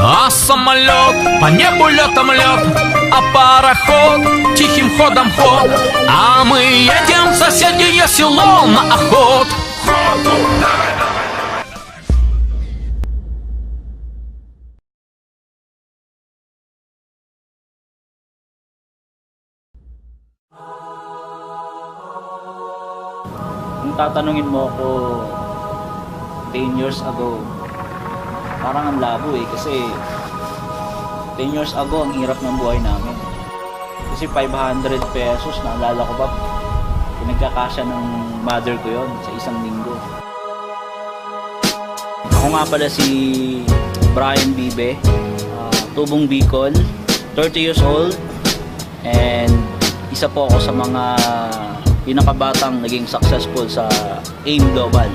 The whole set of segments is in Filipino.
А самолет по небу летом лет, а пароход тихим ходом ход. А мы едем в соседнее село на охот. Kung tatanungin mo ako 10 years ago, parang ang labo kasi 10 years ago ang hirap ng buhay namin. Kasi 500 pesos, naalala ko ba, pinagkakasya ng mother ko yon sa isang linggo. Ako nga pala si Brian Bibe, tubong Bicol, 30 years old, and isa po ako sa mga pinakabatang naging successful sa AIM Global.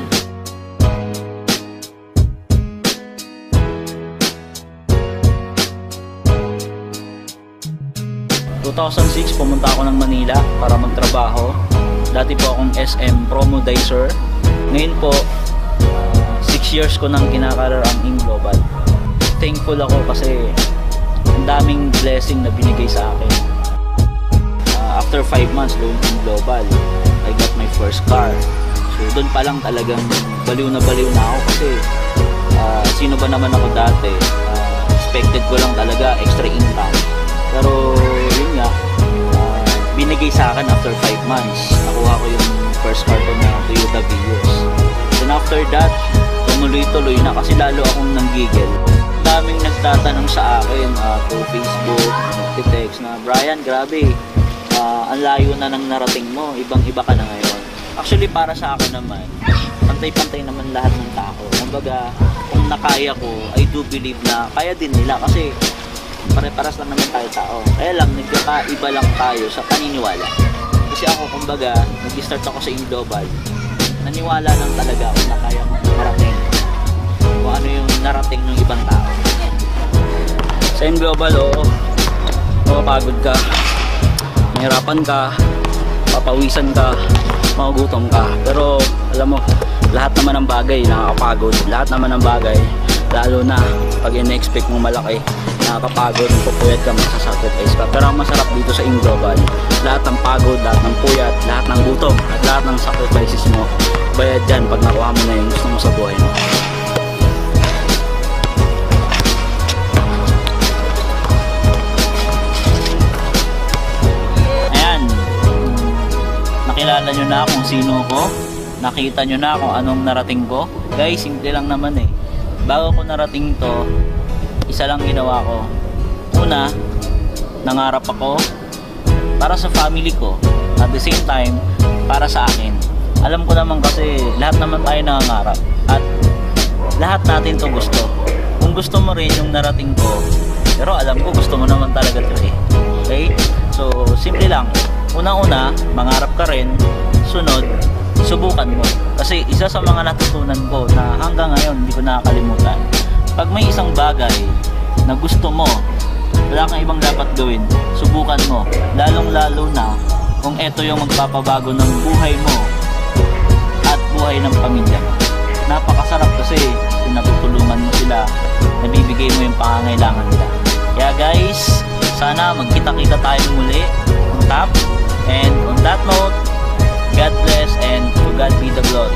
Noong 2006, pumunta ako ng Manila para magtrabaho. Dati po akong SM Promodizer. Ngayon po, 6 years ko nang kinakarar ang AIM Global. Thankful ako kasi ang daming blessing na binigay sa akin. After 5 months doon in Global, I got my first car. So doon pa lang talagang baliw na ako kasi sino ba naman ako dati, expected ko lang talaga extra income. Pero yun nga, binigay sa akin after 5 months. Nakuha ko yung first car ko na Toyota Vios. Then after that, tumuloy-tuloy na kasi lalo akong nanggigil. Daming nagtatanong sa akin through Facebook, nagtitext na, Brian, grabe, ang layo na ng narating mo, ibang-iba ka na ngayon. Actually, para sa akin naman, pantay-pantay naman lahat ng tao. Kumbaga, kung nakaya ko, I do believe na kaya din nila kasi pare-paras lang naman tayo tao. Kaya lang, nagkakaiba lang tayo sa paniniwala. Kasi ako, kumbaga, nag-start ako sa AIM Global. Naniwala lang talaga ako na kaya kong marating kung ano yung narating ng ibang tao. Sa AIM Global, mapapagod ka, mahirapan ka, papawisan ka, magugutom ka. Pero alam mo, lahat naman ng bagay nakakapagod. Lahat naman ng bagay, lalo na pag in-expect mong malaki, nakakapagod, pupuyat ka, masasacrifice ka. Pero ang masarap dito sa AIM Global, lahat ng pagod, lahat ng puyat, lahat ng gutom, at lahat ng sacrifices mo, bayad dyan pag nakuha mo na yung gusto mo sa buhay mo. Ayan, nakilala nyo na kung sino ko, nakita nyo na kung anong narating ko. Guys, simple lang naman bago ko narating to, isa lang ginawa ko. Una, nangarap ako para sa family ko, at the same time para sa akin. Alam ko naman kasi lahat naman tayo nangangarap at lahat natin to gusto. Kung gusto mo rin yung narating ko, pero alam ko gusto mo naman talaga to okay? So simple lang, unang-una mangarap ka rin, sunod subukan mo. Kasi isa sa mga natutunan ko na hanggang ngayon hindi ko nakakalimutan, pag may isang bagay na gusto mo, wala kang ibang dapat gawin, subukan mo. Lalong lalo na kung ito yung magpapabago ng buhay mo at buhay ng pamilya mo. Napakasarap kasi pinatutulungan mo sila, nabibigay mo yung pangangailangan nila. Kaya guys, sana magkita-kita tayo muli on top. And on that note, God bless and to God be the glory.